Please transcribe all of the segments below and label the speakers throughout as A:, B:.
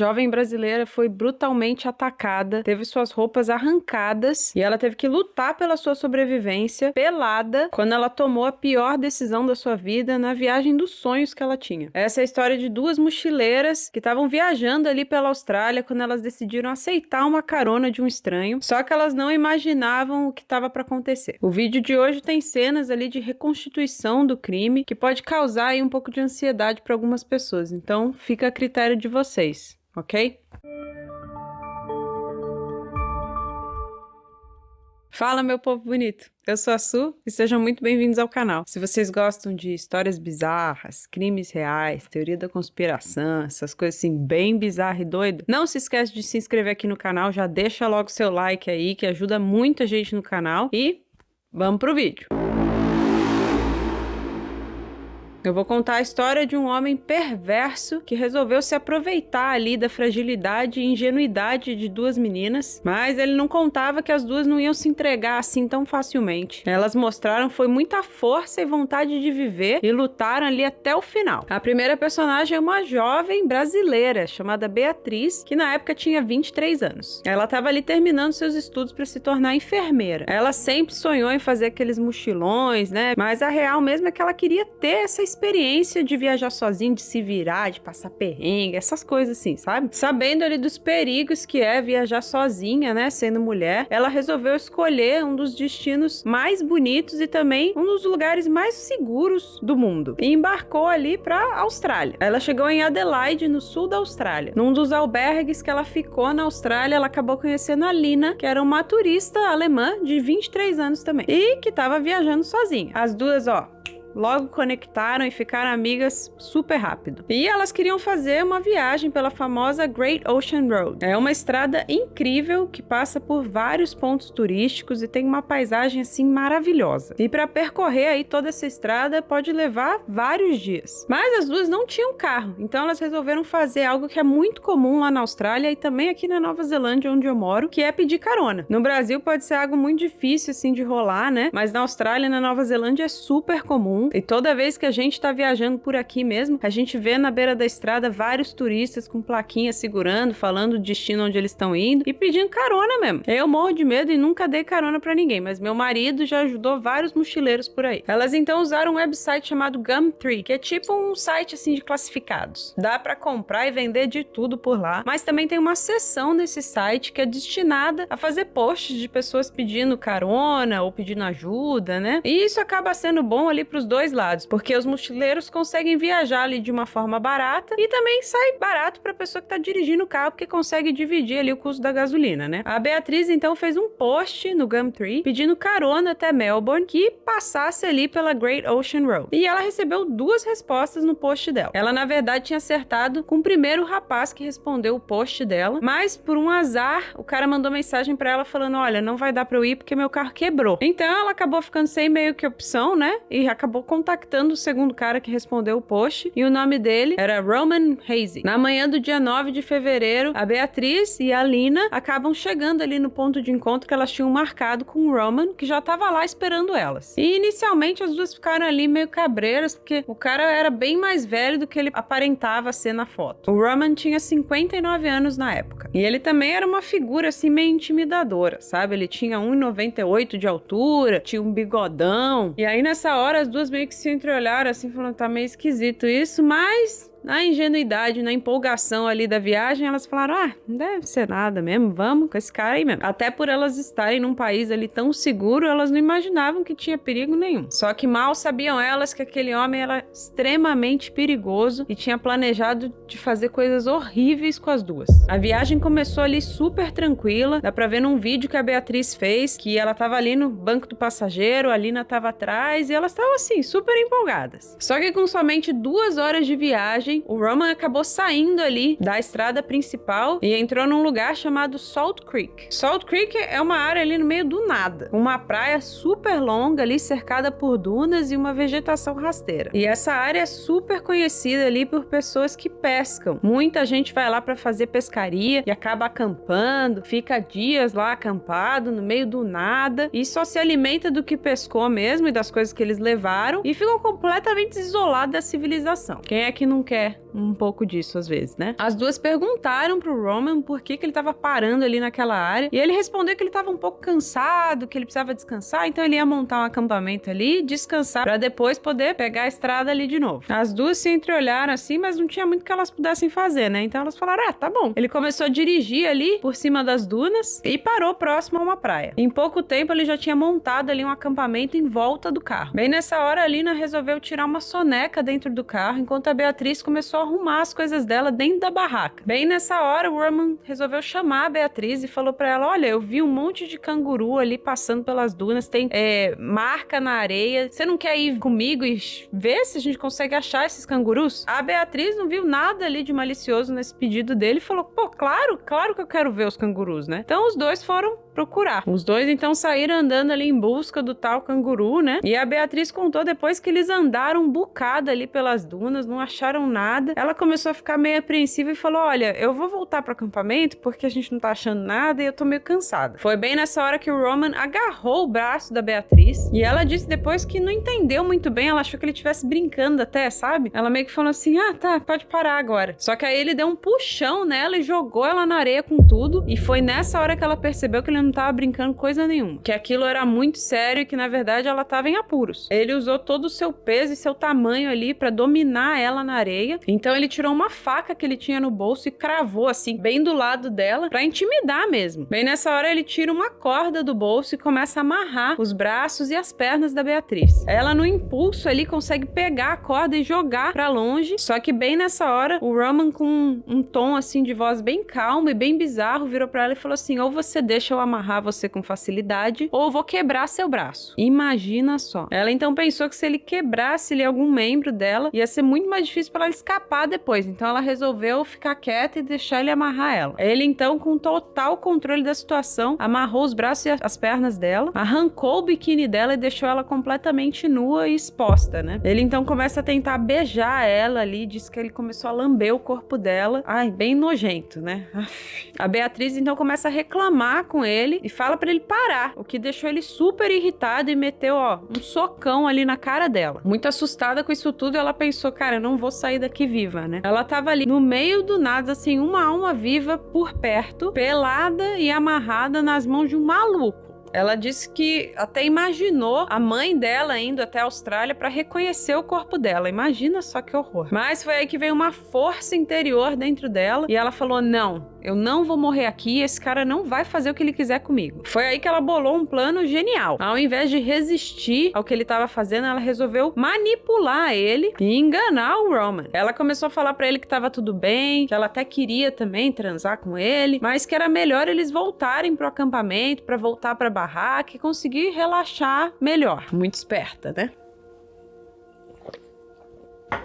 A: jovem brasileira foi brutalmente atacada, teve suas roupas arrancadas e ela teve que lutar pela sua sobrevivência, pelada, quando ela tomou a pior decisão da sua vida na viagem dos sonhos que ela tinha. Essa é a história de duas mochileiras que estavam viajando ali pela Austrália quando elas decidiram aceitar uma carona de um estranho, só que elas não imaginavam o que estava para acontecer. O vídeo de hoje tem cenas ali de reconstituição do crime que pode causar aí um pouco de ansiedade para algumas pessoas, então fica a critério de vocês, ok? Fala, meu povo bonito! Eu sou a Su e sejam muito bem-vindos ao canal. Se vocês gostam de histórias bizarras, crimes reais, teoria da conspiração, essas coisas assim bem bizarras e doidas, não se esquece de se inscrever aqui no canal, já deixa logo seu like aí que ajuda muita gente no canal e vamos pro vídeo! Eu vou contar a história de um homem perverso que resolveu se aproveitar ali da fragilidade e ingenuidade de duas meninas, mas ele não contava que as duas não iam se entregar assim tão facilmente. Elas mostraram foi muita força e vontade de viver e lutaram ali até o final. A primeira personagem é uma jovem brasileira chamada Beatriz, que na época tinha 23 anos. Ela estava ali terminando seus estudos para se tornar enfermeira. Ela sempre sonhou em fazer aqueles mochilões, né? Mas a real mesmo é que ela queria ter essa experiência de viajar sozinha, de se virar, de passar perrengue, essas coisas assim, sabe? Sabendo ali dos perigos que é viajar sozinha, né, sendo mulher, ela resolveu escolher um dos destinos mais bonitos e também um dos lugares mais seguros do mundo. E embarcou ali pra Austrália. Ela chegou em Adelaide, no sul da Austrália. Num dos albergues que ela ficou na Austrália, ela acabou conhecendo a Lina, que era uma turista alemã de 23 anos também, e que tava viajando sozinha. As duas, logo conectaram e ficaram amigas super rápido. E elas queriam fazer uma viagem pela famosa Great Ocean Road. É uma estrada incrível que passa por vários pontos turísticos e tem uma paisagem assim maravilhosa. E para percorrer aí toda essa estrada pode levar vários dias. Mas as duas não tinham carro, então elas resolveram fazer algo que é muito comum lá na Austrália e também aqui na Nova Zelândia, onde eu moro, que é pedir carona. No Brasil pode ser algo muito difícil assim de rolar, né? Mas na Austrália e na Nova Zelândia é super comum. E toda vez que a gente tá viajando por aqui mesmo, a gente vê na beira da estrada vários turistas com plaquinha segurando, falando o destino onde eles estão indo e pedindo carona mesmo. Eu morro de medo e nunca dei carona pra ninguém, mas meu marido já ajudou vários mochileiros por aí. Elas então usaram um website chamado Gumtree, que é tipo um site assim de classificados. Dá pra comprar e vender de tudo por lá, mas também tem uma seção nesse site que é destinada a fazer posts de pessoas pedindo carona ou pedindo ajuda, né? E isso acaba sendo bom ali pros dois lados, porque os mochileiros conseguem viajar ali de uma forma barata e também sai barato para a pessoa que está dirigindo o carro, porque consegue dividir ali o custo da gasolina, né? A Beatriz então fez um post no Gumtree pedindo carona até Melbourne que passasse ali pela Great Ocean Road. E ela recebeu 2 respostas no post dela. Ela na verdade tinha acertado com o primeiro rapaz que respondeu o post dela, mas por um azar o cara mandou mensagem para ela falando: olha, não vai dar para eu ir porque meu carro quebrou. Então ela acabou ficando sem meio que opção, né? E acabou contactando o segundo cara que respondeu o post, e o nome dele era Roman Hazy. Na manhã do dia 9 de fevereiro, a Beatriz e a Lina acabam chegando ali no ponto de encontro que elas tinham marcado com o Roman, que já estava lá esperando elas. E inicialmente as duas ficaram ali meio cabreiras, porque o cara era bem mais velho do que ele aparentava ser na foto. O Roman tinha 59 anos na época. E ele também era uma figura assim meio intimidadora, sabe? Ele tinha 1,98 de altura, tinha um bigodão. E aí nessa hora as duas meio que se entreolharam assim, falando: tá meio esquisito isso, mas na ingenuidade, na empolgação ali da viagem, elas falaram: não deve ser nada mesmo, vamos com esse cara aí mesmo. Até por elas estarem num país ali tão seguro, elas não imaginavam que tinha perigo nenhum. Só que mal sabiam elas que aquele homem era extremamente perigoso e tinha planejado de fazer coisas horríveis com as duas. A viagem começou ali super tranquila, dá pra ver num vídeo que a Beatriz fez, que ela tava ali no banco do passageiro, a Lina tava atrás e elas estavam assim, super empolgadas. Só que com somente 2 horas de viagem, o Roman acabou saindo ali da estrada principal e entrou num lugar chamado Salt Creek. Salt Creek é uma área ali no meio do nada, uma praia super longa ali cercada por dunas e uma vegetação rasteira. E essa área é super conhecida ali por pessoas que pescam. Muita gente vai lá para fazer pescaria e acaba acampando, fica dias lá acampado no meio do nada e só se alimenta do que pescou mesmo e das coisas que eles levaram e ficam completamente isolados da civilização. Quem é que não quer quer um pouco disso às vezes, né? As duas perguntaram pro Roman por que ele tava parando ali naquela área, e ele respondeu que ele tava um pouco cansado, que ele precisava descansar, então ele ia montar um acampamento ali, descansar, pra depois poder pegar a estrada ali de novo. As duas se entreolharam assim, mas não tinha muito que elas pudessem fazer, né? Então elas falaram, tá bom. Ele começou a dirigir ali por cima das dunas e parou próximo a uma praia. Em pouco tempo ele já tinha montado ali um acampamento em volta do carro. Bem nessa hora a Lina resolveu tirar uma soneca dentro do carro, enquanto a Beatriz começou a arrumar as coisas dela dentro da barraca. Bem nessa hora o Roman resolveu chamar a Beatriz e falou pra ela, olha, eu vi um monte de canguru ali passando pelas dunas, tem marca na areia, você não quer ir comigo e ver se a gente consegue achar esses cangurus? A Beatriz não viu nada ali de malicioso nesse pedido dele e falou, pô, claro que eu quero ver os cangurus, né? Então os dois foram procurar. Os dois então saíram andando ali em busca do tal canguru, né? E a Beatriz contou depois que eles andaram um bocado ali pelas dunas, não acharam nada. Ela começou a ficar meio apreensiva e falou, olha, eu vou voltar pro acampamento porque a gente não tá achando nada e eu tô meio cansada. Foi bem nessa hora que o Roman agarrou o braço da Beatriz e ela disse depois que não entendeu muito bem, ela achou que ele estivesse brincando até, sabe? Ela meio que falou assim, tá, pode parar agora. Só que aí ele deu um puxão nela e jogou ela na areia com tudo, e foi nessa hora que ela percebeu que ele não tava brincando coisa nenhuma, que aquilo era muito sério e que na verdade ela tava em apuros. Ele usou todo o seu peso e seu tamanho ali pra dominar ela na areia, então ele tirou uma faca que ele tinha no bolso e cravou assim, bem do lado dela, pra intimidar mesmo. Bem nessa hora ele tira uma corda do bolso e começa a amarrar os braços e as pernas da Beatriz. Ela no impulso ali consegue pegar a corda e jogar pra longe, só que bem nessa hora o Roman, com um tom assim de voz bem calmo e bem bizarro, virou pra ela e falou assim, ou você deixa eu amarrar você com facilidade, ou eu vou quebrar seu braço. Imagina só. Ela então pensou que se ele quebrasse ali algum membro dela, ia ser muito mais difícil pra ela escapar depois, então ela resolveu ficar quieta e deixar ele amarrar ela. Ele então, com total controle da situação, amarrou os braços e as pernas dela, arrancou o biquíni dela e deixou ela completamente nua e exposta, né? Ele então começa a tentar beijar ela ali, diz que ele começou a lamber o corpo dela. Ai, bem nojento, né? A Beatriz então começa a reclamar com ele e fala pra ele parar, o que deixou ele super irritado e meteu, um socão ali na cara dela. Muito assustada com isso tudo, ela pensou, cara, eu não vou sair daqui viva, né? Ela tava ali no meio do nada, assim, uma alma viva por perto, pelada e amarrada nas mãos de um maluco. Ela disse que até imaginou a mãe dela indo até a Austrália para reconhecer o corpo dela. Imagina só que horror. Mas foi aí que veio uma força interior dentro dela e ela falou, não, eu não vou morrer aqui, esse cara não vai fazer o que ele quiser comigo. Foi aí que ela bolou um plano genial. Ao invés de resistir ao que ele estava fazendo, ela resolveu manipular ele e enganar o Roman. Ela começou a falar para ele que estava tudo bem, que ela até queria também transar com ele, mas que era melhor eles voltarem pro acampamento, para voltar para barraca e conseguir relaxar melhor. Muito esperta, né?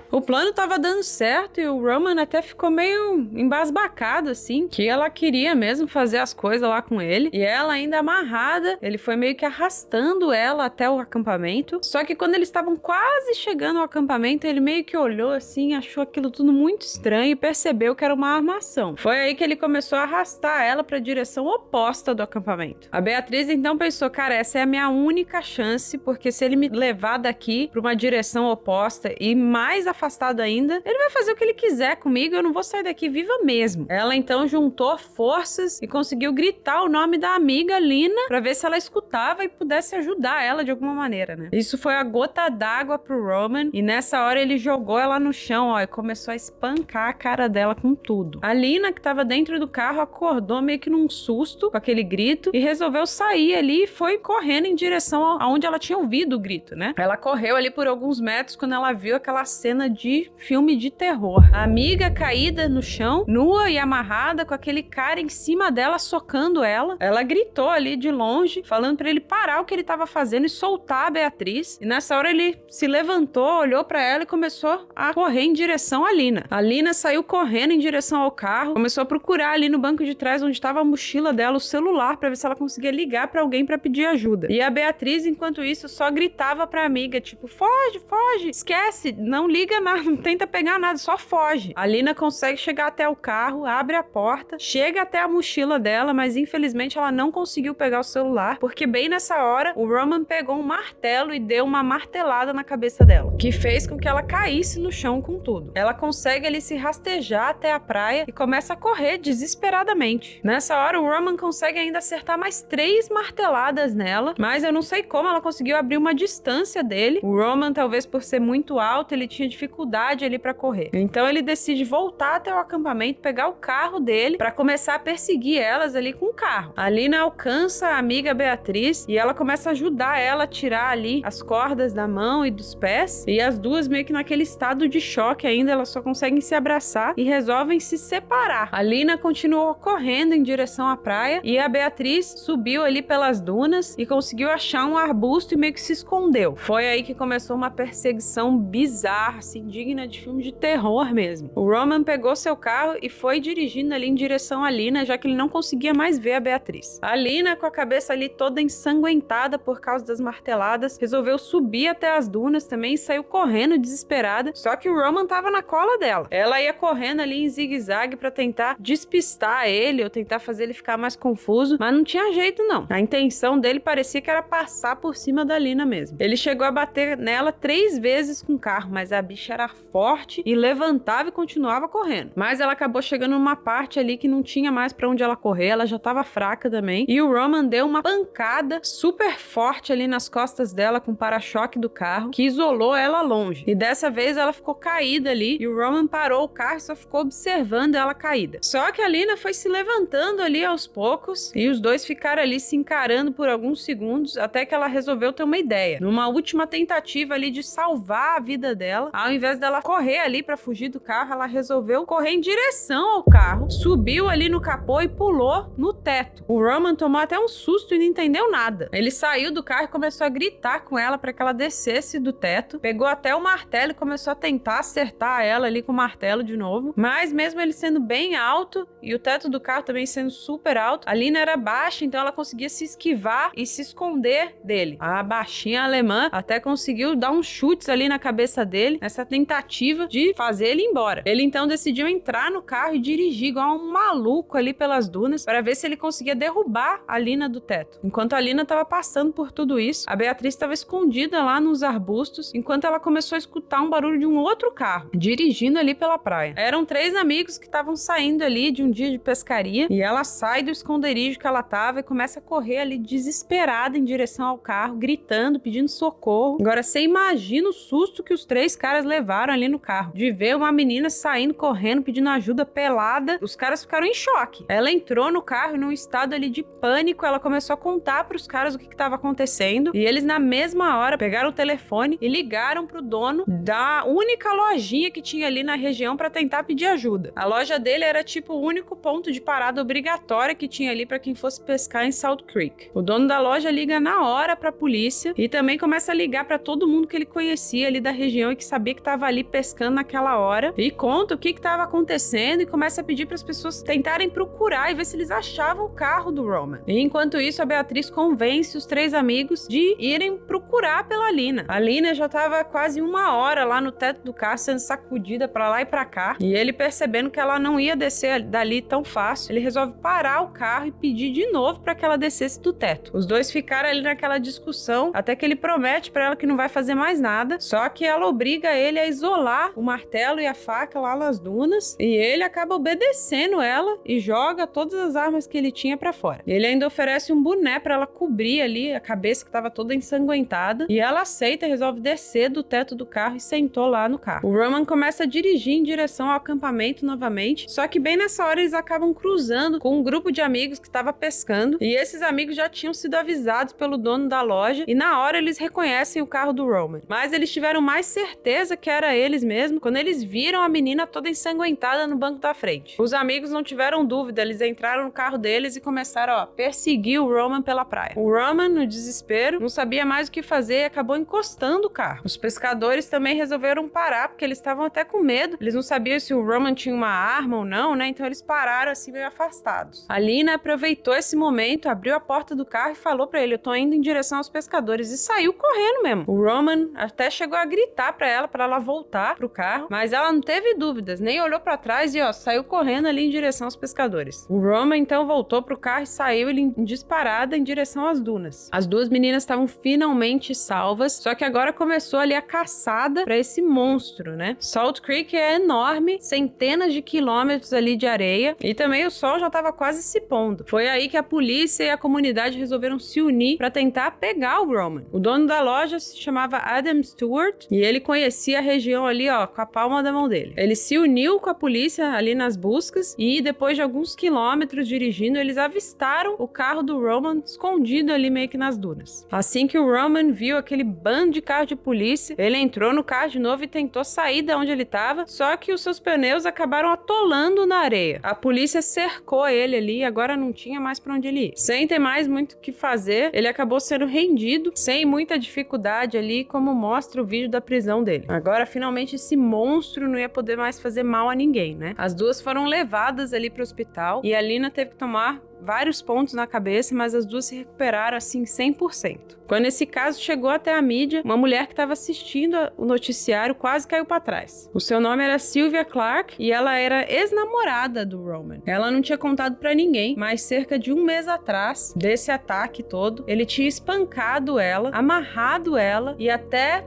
A: O plano tava dando certo e o Roman até ficou meio embasbacado, assim, que ela queria mesmo fazer as coisas lá com ele. E ela ainda amarrada, ele foi meio que arrastando ela até o acampamento. Só que quando eles estavam quase chegando ao acampamento, ele meio que olhou assim, achou aquilo tudo muito estranho e percebeu que era uma armação. Foi aí que ele começou a arrastar ela para a direção oposta do acampamento. A Beatriz então pensou, cara, essa é a minha única chance, porque se ele me levar daqui para uma direção oposta e mais afastado ainda, ele vai fazer o que ele quiser comigo, eu não vou sair daqui viva mesmo. Ela então juntou forças e conseguiu gritar o nome da amiga Lina pra ver se ela escutava e pudesse ajudar ela de alguma maneira, né? Isso foi a gota d'água pro Roman e nessa hora ele jogou ela no chão, e começou a espancar a cara dela com tudo. A Lina, que tava dentro do carro, acordou meio que num susto com aquele grito e resolveu sair ali e foi correndo em direção aonde ela tinha ouvido o grito, né? Ela correu ali por alguns metros quando ela viu aquela cena de filme de terror. A amiga caída no chão, nua e amarrada, com aquele cara em cima dela socando ela. Ela gritou ali de longe, falando pra ele parar o que ele tava fazendo e soltar a Beatriz. E nessa hora ele se levantou, olhou pra ela e começou a correr em direção à Lina. A Lina saiu correndo em direção ao carro, começou a procurar ali no banco de trás onde estava a mochila dela, o celular, pra ver se ela conseguia ligar pra alguém pra pedir ajuda. E a Beatriz, enquanto isso, só gritava pra amiga, tipo, foge, foge, esquece, não liga pega nada, não tenta pegar nada, só foge. A Lina consegue chegar até o carro, abre a porta, chega até a mochila dela, mas infelizmente ela não conseguiu pegar o celular, porque bem nessa hora o Roman pegou um martelo e deu uma martelada na cabeça dela, que fez com que ela caísse no chão com tudo. Ela consegue ali se rastejar até a praia e começa a correr desesperadamente. Nessa hora o Roman consegue ainda acertar mais 3 marteladas nela, mas eu não sei como ela conseguiu abrir uma distância dele. O Roman, talvez por ser muito alto, ele tinha dificuldade ali pra correr. Então ele decide voltar até o acampamento, pegar o carro dele pra começar a perseguir elas ali com o carro. A Lina alcança a amiga Beatriz e ela começa a ajudar ela a tirar ali as cordas da mão e dos pés, e as duas meio que naquele estado de choque ainda, elas só conseguem se abraçar e resolvem se separar. A Lina continuou correndo em direção à praia e a Beatriz subiu ali pelas dunas e conseguiu achar um arbusto e meio que se escondeu. Foi aí que começou uma perseguição bizarra, assim, digna de filme de terror mesmo. O Roman pegou seu carro e foi dirigindo ali em direção à Lina, já que ele não conseguia mais ver a Beatriz. A Lina, com a cabeça ali toda ensanguentada por causa das marteladas, resolveu subir até as dunas também e saiu correndo desesperada, só que o Roman tava na cola dela. Ela ia correndo ali em zigue-zague pra tentar despistar ele ou tentar fazer ele ficar mais confuso, mas não tinha jeito não. A intenção dele parecia que era passar por cima da Lina mesmo. Ele chegou a bater nela 3 vezes com o carro, mas a bicha era forte e levantava e continuava correndo. Mas ela acabou chegando numa parte ali que não tinha mais pra onde ela correr, ela já tava fraca também, e o Roman deu uma pancada super forte ali nas costas dela com o para-choque do carro, que isolou ela longe. E dessa vez ela ficou caída ali, e o Roman parou o carro e só ficou observando ela caída. Só que a Lina foi se levantando ali aos poucos, e os dois ficaram ali se encarando por alguns segundos, até que ela resolveu ter uma ideia. Numa última tentativa ali de salvar a vida dela, ao invés dela correr ali pra fugir do carro, ela resolveu correr em direção ao carro, subiu ali no capô e pulou no teto. O Roman tomou até um susto e não entendeu nada. Ele saiu do carro e começou a gritar com ela pra que ela descesse do teto, pegou até o martelo e começou a tentar acertar ela ali com o martelo de novo, mas mesmo ele sendo bem alto e o teto do carro também sendo super alto, a Lina era baixa, então ela conseguia se esquivar e se esconder dele. A baixinha alemã até conseguiu dar uns chutes ali na cabeça dele, nessa tentativa de fazer ele ir embora. Ele então decidiu entrar no carro e dirigir igual um maluco ali pelas dunas para ver se ele conseguia derrubar a Lina do teto. Enquanto a Lina estava passando por tudo isso, a Beatriz estava escondida lá nos arbustos, enquanto ela começou a escutar um barulho de um outro carro, dirigindo ali pela praia. Eram 3 amigos que estavam saindo ali de um dia de pescaria, e ela sai do esconderijo que ela tava e começa a correr ali desesperada em direção ao carro, gritando, pedindo socorro. Agora você imagina o susto que os 3 caras levaram ali no carro, de ver uma menina saindo correndo, pedindo ajuda pelada. Os caras ficaram em choque. Ela entrou no carro e num estado ali de pânico, ela começou a contar pros caras o que estava acontecendo, e eles na mesma hora pegaram o telefone e ligaram pro dono da única lojinha que tinha ali na região para tentar pedir ajuda. A loja dele era tipo o único ponto de parada obrigatória que tinha ali para quem fosse pescar em Salt Creek. O dono da loja liga na hora pra polícia e também começa a ligar para todo mundo que ele conhecia ali da região e que sabia que estava ali pescando naquela hora, e conta o que estava acontecendo e começa a pedir para as pessoas tentarem procurar e ver se eles achavam o carro do Roman. E enquanto isso, a Beatriz convence os 3 amigos de irem procurar pela Lina. A Lina já estava quase 1 hora lá no teto do carro sendo sacudida para lá e para cá, e ele, percebendo que ela não ia descer dali tão fácil, ele resolve parar o carro e pedir de novo para que ela descesse do teto. Os dois ficaram ali naquela discussão até que ele promete para ela que não vai fazer mais nada, só que ela obriga ele a isolar o martelo e a faca lá nas dunas, e ele acaba obedecendo ela e joga todas as armas que ele tinha para fora. Ele ainda oferece um boné para ela cobrir ali a cabeça que estava toda ensanguentada, e ela aceita e resolve descer do teto do carro e sentou lá no carro. O Roman começa a dirigir em direção ao acampamento novamente, só que bem nessa hora eles acabam cruzando com um grupo de amigos que estava pescando, e esses amigos já tinham sido avisados pelo dono da loja, e na hora eles reconhecem o carro do Roman. Mas eles tiveram mais certeza que era eles mesmo quando eles viram a menina toda ensanguentada no banco da frente. Os amigos não tiveram dúvida, eles entraram no carro deles e começaram a perseguir o Roman pela praia. O Roman, no desespero, não sabia mais o que fazer e acabou encostando o carro. Os pescadores também resolveram parar, porque eles estavam até com medo. Eles não sabiam se o Roman tinha uma arma ou não, né? Então eles pararam assim meio afastados. A Lina aproveitou esse momento, abriu a porta do carro e falou pra ele: eu tô indo em direção aos pescadores, e saiu correndo mesmo. O Roman até chegou a gritar pra ela ela voltar pro carro, mas ela não teve dúvidas, nem olhou pra trás e, saiu correndo ali em direção aos pescadores. O Roman, então, voltou pro carro e saiu ele em disparada em direção às dunas. As duas meninas estavam finalmente salvas, só que agora começou ali a caçada pra esse monstro, né? Salt Creek é enorme, centenas de quilômetros ali de areia, e também o sol já tava quase se pondo. Foi aí que a polícia e a comunidade resolveram se unir pra tentar pegar o Roman. O dono da loja se chamava Adam Stewart e ele conhecia a região ali, com a palma da mão dele. Ele se uniu com a polícia ali nas buscas e depois de alguns quilômetros dirigindo, eles avistaram o carro do Roman escondido ali meio que nas dunas. Assim que o Roman viu aquele bando de carro de polícia, ele entrou no carro de novo e tentou sair de onde ele estava, só que os seus pneus acabaram atolando na areia. A polícia cercou ele ali e agora não tinha mais para onde ele ir. Sem ter mais muito o que fazer, ele acabou sendo rendido, sem muita dificuldade ali, como mostra o vídeo da prisão dele. Agora, finalmente, esse monstro não ia poder mais fazer mal a ninguém, né? As duas foram levadas ali pro hospital e a Lina teve que tomar vários pontos na cabeça, mas as duas se recuperaram assim 100%. Quando esse caso chegou até a mídia, uma mulher que estava assistindo o noticiário quase caiu para trás. O seu nome era Sylvia Clark e ela era ex-namorada do Roman. Ela não tinha contado para ninguém, mas cerca de um mês atrás desse ataque todo, ele tinha espancado ela, amarrado ela e até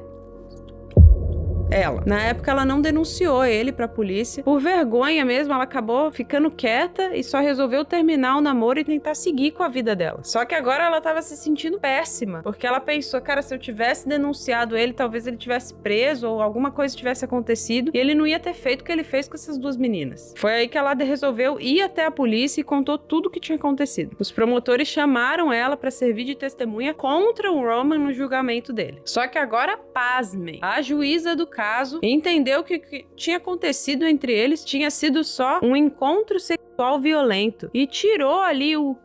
A: ela. Na época, ela não denunciou ele pra polícia. Por vergonha mesmo, ela acabou ficando quieta e só resolveu terminar o namoro e tentar seguir com a vida dela. Só que agora ela tava se sentindo péssima, porque ela pensou, cara, se eu tivesse denunciado ele, talvez ele tivesse preso ou alguma coisa tivesse acontecido e ele não ia ter feito o que ele fez com essas duas meninas. Foi aí que ela resolveu ir até a polícia e contou tudo o que tinha acontecido. Os promotores chamaram ela pra servir de testemunha contra o Roman no julgamento dele. Só que agora, pasmem, a juíza do caso entendeu que o que tinha acontecido entre eles tinha sido só um encontro sexual violento e tirou ali o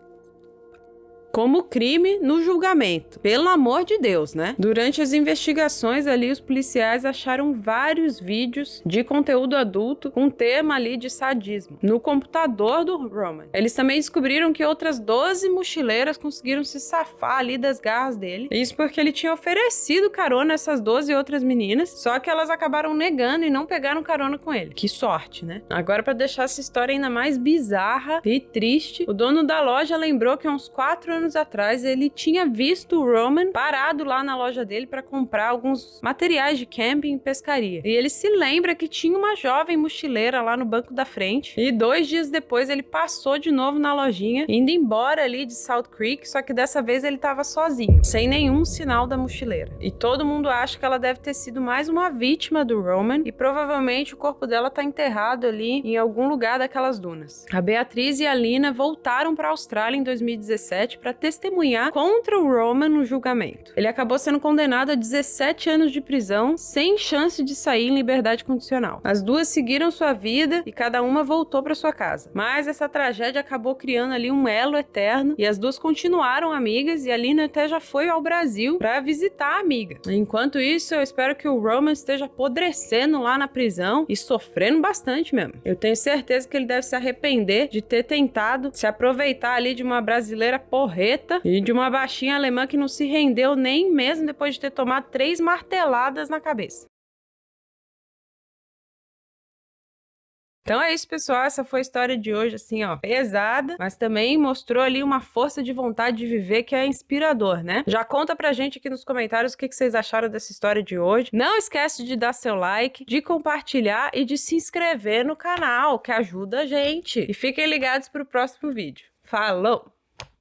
A: como crime no julgamento. Pelo amor de Deus, né? Durante as investigações ali, os policiais acharam vários vídeos de conteúdo adulto com tema ali de sadismo no computador do Roman. Eles também descobriram que outras 12 mochileiras conseguiram se safar ali das garras dele. Isso porque ele tinha oferecido carona a essas 12 outras meninas, só que elas acabaram negando e não pegaram carona com ele. Que sorte, né? Agora, para deixar essa história ainda mais bizarra e triste, o dono da loja lembrou que há uns 4 anos atrás ele tinha visto o Roman parado lá na loja dele para comprar alguns materiais de camping e pescaria. E ele se lembra que tinha uma jovem mochileira lá no banco da frente e 2 dias depois ele passou de novo na lojinha, indo embora ali de Salt Creek, só que dessa vez ele estava sozinho, sem nenhum sinal da mochileira. E todo mundo acha que ela deve ter sido mais uma vítima do Roman e provavelmente o corpo dela tá enterrado ali em algum lugar daquelas dunas. A Beatriz e a Lina voltaram para a Austrália em 2017 para testemunhar contra o Roman no julgamento. Ele acabou sendo condenado a 17 anos de prisão, sem chance de sair em liberdade condicional. As duas seguiram sua vida e cada uma voltou para sua casa. Mas essa tragédia acabou criando ali um elo eterno e as duas continuaram amigas e a Lina até já foi ao Brasil para visitar a amiga. Enquanto isso, eu espero que o Roman esteja apodrecendo lá na prisão e sofrendo bastante mesmo. Eu tenho certeza que ele deve se arrepender de ter tentado se aproveitar ali de uma brasileira porreta e de uma baixinha alemã que não se rendeu nem mesmo depois de ter tomado 3 marteladas na cabeça. Então é isso, pessoal. Essa foi a história de hoje, assim, pesada, mas também mostrou ali uma força de vontade de viver que é inspirador, né? Já conta pra gente aqui nos comentários o que vocês acharam dessa história de hoje. Não esquece de dar seu like, de compartilhar e de se inscrever no canal, que ajuda a gente. E fiquem ligados pro próximo vídeo. Falou!